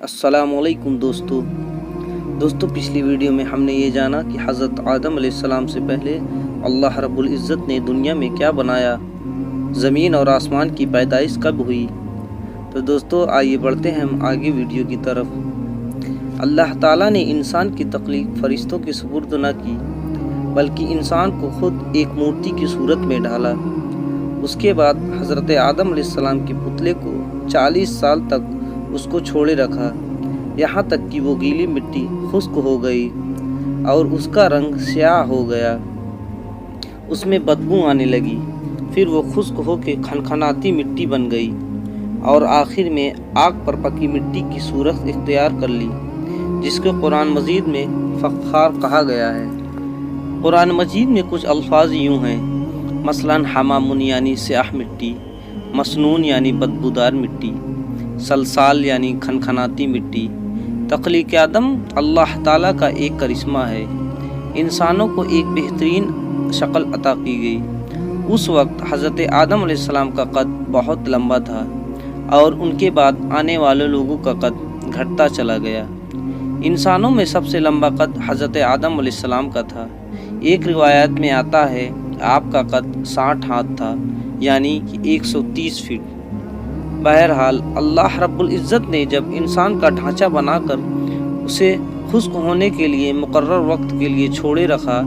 السلام علیکم دوستو پچھلی ویڈیو میں ہم نے یہ جانا کہ حضرت آدم علیہ السلام سے پہلے اللہ رب العزت نے دنیا میں کیا بنایا، زمین اور آسمان کی پیدائش کب ہوئی۔ تو دوستو آئیے بڑھتے ہیں ہم آگے ویڈیو کی طرف۔ اللہ تعالیٰ نے انسان کی تخلیق فرشتوں کے سپرد نہ کی، بلکہ انسان کو خود ایک مورتی کی صورت میں ڈالا۔ اس کے بعد حضرت آدم علیہ السلام کے پتلے کو 40 سال تک اس کو چھوڑے رکھا، یہاں تک کہ وہ گیلی مٹی خشک ہو گئی اور اس کا رنگ سیاہ ہو گیا، اس میں بدبو آنے لگی۔ پھر وہ خشک ہو کے کھنکھناتی مٹی بن گئی اور آخر میں آگ پر پکی مٹی کی صورت اختیار کر لی، جس کو قرآن مجید میں فخار کہا گیا ہے۔ قرآن مجید میں کچھ الفاظ یوں ہیں، مثلاً حمام یعنی سیاہ مٹی، مسنون یعنی بدبودار مٹی، سلسال یعنی کھنکھناتی مٹی۔ تخلیق آدم اللہ تعالیٰ کا ایک کرشمہ ہے۔ انسانوں کو ایک بہترین شکل عطا کی گئی۔ اس وقت حضرت آدم علیہ السلام کا قد بہت لمبا تھا اور ان کے بعد آنے والے لوگوں کا قد گھٹتا چلا گیا۔ انسانوں میں سب سے لمبا قد حضرت آدم علیہ السلام کا تھا۔ ایک روایت میں آتا ہے آپ کا قد 60 ہاتھ تھا، یعنی کہ 130 فٹ۔ بہرحال اللہ رب العزت نے جب انسان کا ڈھانچہ بنا کر اسے خشک ہونے کے لیے مقرر وقت کے لیے چھوڑے رکھا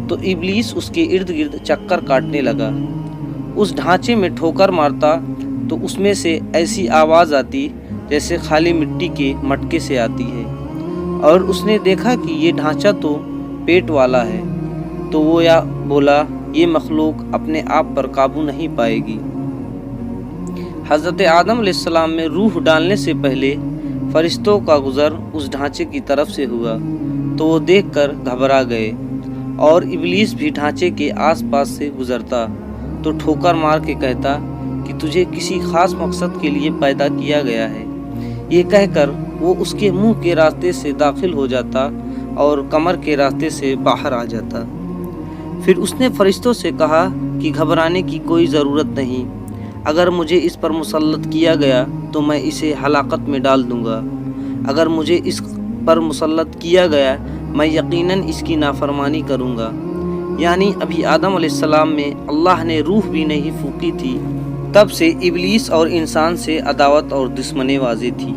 تو ابلیس اس کے ارد گرد چکر کاٹنے لگا۔ اس ڈھانچے میں ٹھوکر مارتا تو اس میں سے ایسی آواز آتی جیسے خالی مٹی کے مٹکے سے آتی ہے، اور اس نے دیکھا کہ یہ ڈھانچہ تو پیٹ والا ہے، تو وہ بولا یہ مخلوق اپنے آپ پر قابو نہیں پائے گی۔ حضرت آدم علیہ السلام میں روح ڈالنے سے پہلے فرشتوں کا گزر اس ڈھانچے کی طرف سے ہوا تو وہ دیکھ کر گھبرا گئے، اور ابلیس بھی ڈھانچے کے آس پاس سے گزرتا تو ٹھوکر مار کے کہتا کہ تجھے کسی خاص مقصد کے لیے پیدا کیا گیا ہے۔ یہ کہہ کر وہ اس کے منہ کے راستے سے داخل ہو جاتا اور کمر کے راستے سے باہر آ جاتا۔ پھر اس نے فرشتوں سے کہا کہ گھبرانے کی کوئی ضرورت نہیں، اگر مجھے اس پر مسلط کیا گیا تو میں اسے ہلاکت میں ڈال دوں گا، اگر مجھے اس پر مسلط کیا گیا میں یقیناً اس کی نافرمانی کروں گا۔ یعنی ابھی آدم علیہ السلام میں اللہ نے روح بھی نہیں پھونکی تھی، تب سے ابلیس اور انسان سے عداوت اور دشمنی واضح تھی۔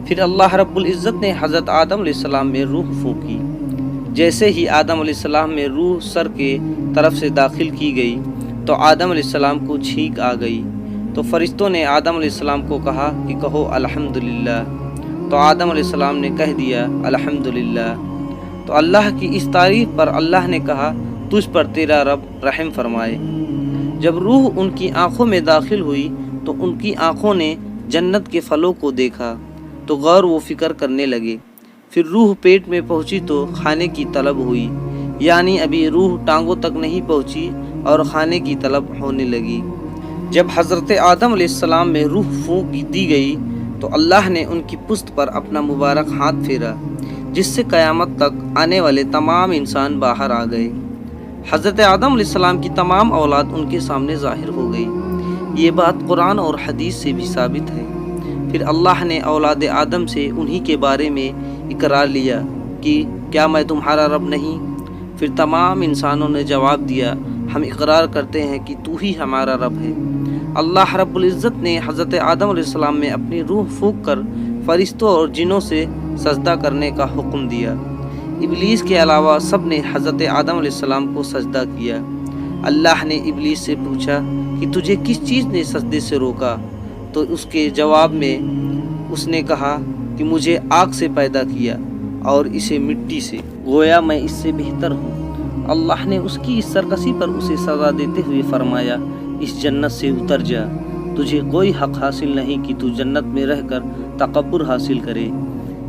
پھر اللہ رب العزت نے حضرت آدم علیہ السلام میں روح پھونکی۔ جیسے ہی آدم علیہ السلام میں روح سر کے طرف سے داخل کی گئی تو آدم علیہ السلام کو چھینک آ گئی، تو فرشتوں نے آدم علیہ السلام کو کہا کہ کہو الحمدللہ، تو آدم علیہ السلام نے کہہ دیا الحمدللہ۔ تو اللہ کی اس تعریف پر اللہ نے کہا تجھ پر تیرا رب رحم فرمائے۔ جب روح ان کی آنکھوں میں داخل ہوئی تو ان کی آنکھوں نے جنت کے پھلوں کو دیکھا تو غور و فکر کرنے لگے۔ پھر روح پیٹ میں پہنچی تو کھانے کی طلب ہوئی، یعنی ابھی روح ٹانگوں تک نہیں پہنچی اور کھانے کی طلب ہونے لگی۔ جب حضرت آدم علیہ السلام میں روح پھونک دی گئی تو اللہ نے ان کی پشت پر اپنا مبارک ہاتھ پھیرا، جس سے قیامت تک آنے والے تمام انسان باہر آ گئے۔ حضرت آدم علیہ السلام کی تمام اولاد ان کے سامنے ظاہر ہو گئی۔ یہ بات قرآن اور حدیث سے بھی ثابت ہے۔ پھر اللہ نے اولاد آدم سے انہی کے بارے میں اقرار لیا کہ کیا میں تمہارا رب نہیں؟ پھر تمام انسانوں نے جواب دیا ہم اقرار کرتے ہیں کہ تو ہی ہمارا رب ہے۔ اللہ رب العزت نے حضرت آدم علیہ السلام میں اپنی روح پھونک کر فرشتوں اور جنوں سے سجدہ کرنے کا حکم دیا۔ ابلیس کے علاوہ سب نے حضرت آدم علیہ السلام کو سجدہ کیا۔ اللہ نے ابلیس سے پوچھا کہ تجھے کس چیز نے سجدے سے روکا؟ تو اس کے جواب میں اس نے کہا کہ مجھے آگ سے پیدا کیا اور اسے مٹی سے، گویا میں اس سے بہتر ہوں۔ اللہ نے اس کی اس سرکشی پر اسے سزا دیتے ہوئے فرمایا اس جنت سے اتر جا، تجھے کوئی حق حاصل نہیں کہ تو جنت میں رہ کر تکبر حاصل کرے۔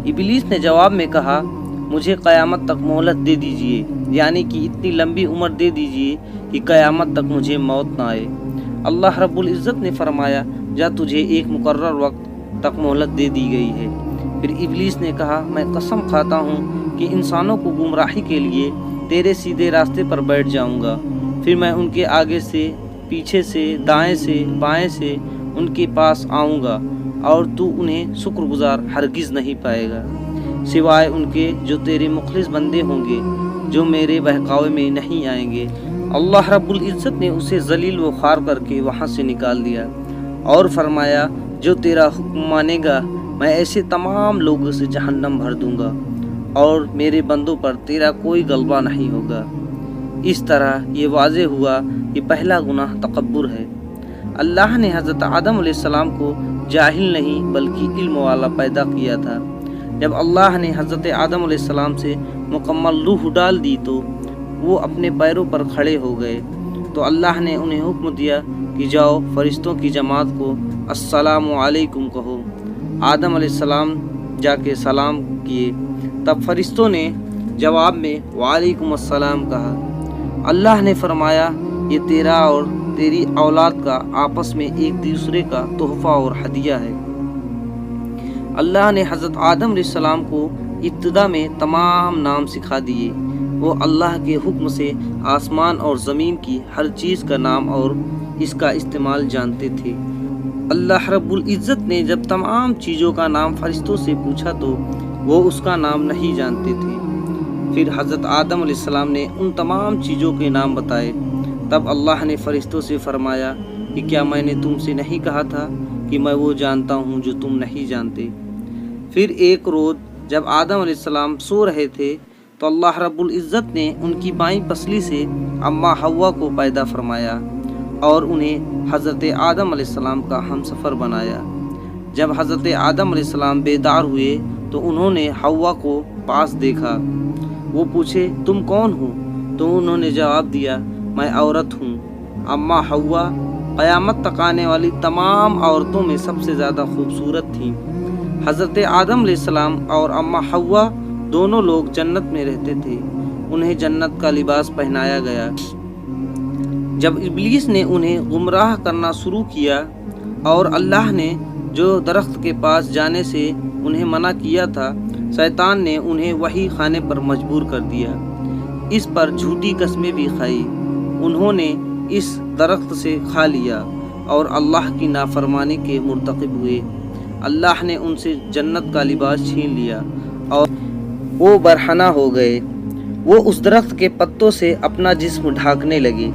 ابلیس نے جواب میں کہا مجھے قیامت تک مہلت دے دیجئے، یعنی کہ اتنی لمبی عمر دے دیجئے کہ قیامت تک مجھے موت نہ آئے۔ اللہ رب العزت نے فرمایا جا تجھے ایک مقرر وقت تک مہلت دے دی گئی ہے۔ پھر ابلیس نے کہا میں قسم کھاتا ہوں کہ انسانوں کو گمراہی کے لیے تیرے سیدھے راستے پر بیٹھ جاؤں گا، پھر میں ان کے آگے سے، پیچھے سے، دائیں سے، بائیں سے ان کے پاس آؤں گا اور تو انہیں شکر گزار ہرگز نہیں پائے گا سوائے ان کے جو تیرے مخلص بندے ہوں گے جو میرے بہکاوے میں نہیں آئیں گے۔ اللہ رب العزت نے اسے ذلیل و خوار کر کے وہاں سے نکال دیا اور فرمایا جو تیرا حکم مانے گا میں ایسے تمام لوگوں سے جہنم بھر دوں گا اور میرے بندوں پر تیرا کوئی غلبہ نہیں ہوگا۔ اس طرح یہ واضح ہوا کہ پہلا گناہ تکبر ہے۔ اللہ نے حضرت آدم علیہ السلام کو جاہل نہیں بلکہ علم والا پیدا کیا تھا۔ جب اللہ نے حضرت آدم علیہ السلام سے مکمل روح ڈال دی تو وہ اپنے پیروں پر کھڑے ہو گئے، تو اللہ نے انہیں حکم دیا کہ جاؤ فرشتوں کی جماعت کو السلام علیکم کہو۔ آدم علیہ السلام جا کے سلام کیے، تب فرشتوں نے جواب میں وعلیکم السلام کہا۔ اللہ نے فرمایا یہ تیرا اور تیری اولاد کا آپس میں ایک دوسرے کا تحفہ اور ہدیہ ہے۔ اللہ نے حضرت آدم علیہ السلام کو ابتدا میں تمام نام سکھا دیے۔ وہ اللہ کے حکم سے آسمان اور زمین کی ہر چیز کا نام اور اس کا استعمال جانتے تھے۔ اللہ رب العزت نے جب تمام چیزوں کا نام فرشتوں سے پوچھا تو وہ اس کا نام نہیں جانتے تھے۔ پھر حضرت آدم علیہ السلام نے ان تمام چیزوں کے نام بتائے۔ تب اللہ نے فرشتوں سے فرمایا کہ کیا میں نے تم سے نہیں کہا تھا کہ میں وہ جانتا ہوں جو تم نہیں جانتے۔ پھر ایک روز جب آدم علیہ السلام سو رہے تھے تو اللہ رب العزت نے ان کی بائیں پسلی سے اماں حوا کو پیدا فرمایا اور انہیں حضرت آدم علیہ السلام کا ہمسفر بنایا۔ جب حضرت آدم علیہ السلام بیدار ہوئے تو انہوں نے حوا کو پاس دیکھا۔ وہ پوچھے تم کون ہو؟ تو انہوں نے جواب دیا میں عورت ہوں۔ اماں حوا قیامت تک آنے والی تمام عورتوں میں سب سے زیادہ خوبصورت تھیں۔ حضرت آدم علیہ السلام اور اماں حوا دونوں لوگ جنت میں رہتے تھے۔ انہیں جنت کا لباس پہنایا گیا۔ جب ابلیس نے انہیں گمراہ کرنا شروع کیا اور اللہ نے جو درخت کے پاس جانے سے انہیں منع کیا تھا، شیطان نے انہیں وحی کھانے پر مجبور کر دیا۔ اس پر جھوٹی قسمیں بھی کھائی۔ انہوں نے اس درخت سے کھا لیا اور اللہ کی نافرمانی کے مرتکب ہوئے۔ اللہ نے ان سے جنت کا لباس چھین لیا اور وہ برہنہ ہو گئے۔ وہ اس درخت کے پتوں سے اپنا جسم ڈھانکنے لگے،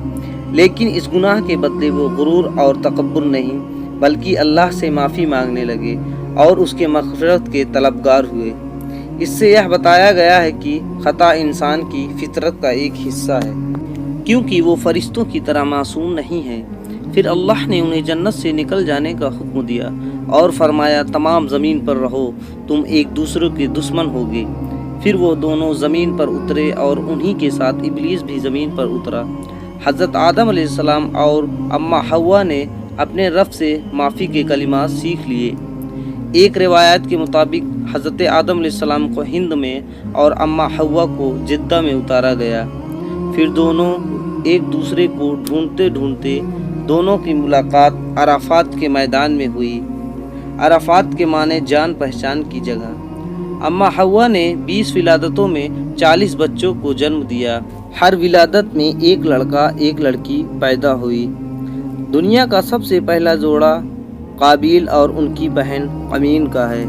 لیکن اس گناہ کے بدلے وہ غرور اور تکبر نہیں بلکہ اللہ سے معافی مانگنے لگے اور اس کے مغفرت کے طلبگار ہوئے۔ اس سے یہ بتایا گیا ہے کہ خطا انسان کی فطرت کا ایک حصہ ہے، کیونکہ وہ فرشتوں کی طرح معصوم نہیں ہے۔ پھر اللہ نے انہیں جنت سے نکل جانے کا حکم دیا اور فرمایا تمام زمین پر رہو، تم ایک دوسرے کے دشمن ہوگے۔ پھر وہ دونوں زمین پر اترے اور انہی کے ساتھ ابلیس بھی زمین پر اترا۔ حضرت آدم علیہ السلام اور اماں حوا نے اپنے رب سے معافی کے کلمات سیکھ لیے۔ ایک روایت کے مطابق حضرت آدم علیہ السلام کو ہند میں اور اماں حوا کو جدہ میں اتارا گیا۔ پھر دونوں ایک دوسرے کو ڈھونڈتے ڈھونڈتے دونوں کی ملاقات عرفات کے میدان میں ہوئی۔ عرفات کے معنی جان پہچان کی جگہ۔ اماں حوا نے 20 ولادتوں میں 40 بچوں کو جنم دیا۔ ہر ولادت میں ایک لڑکا ایک لڑکی پیدا ہوئی۔ دنیا کا سب سے پہلا جوڑا قابیل اور ان کی بہن امین کا ہے۔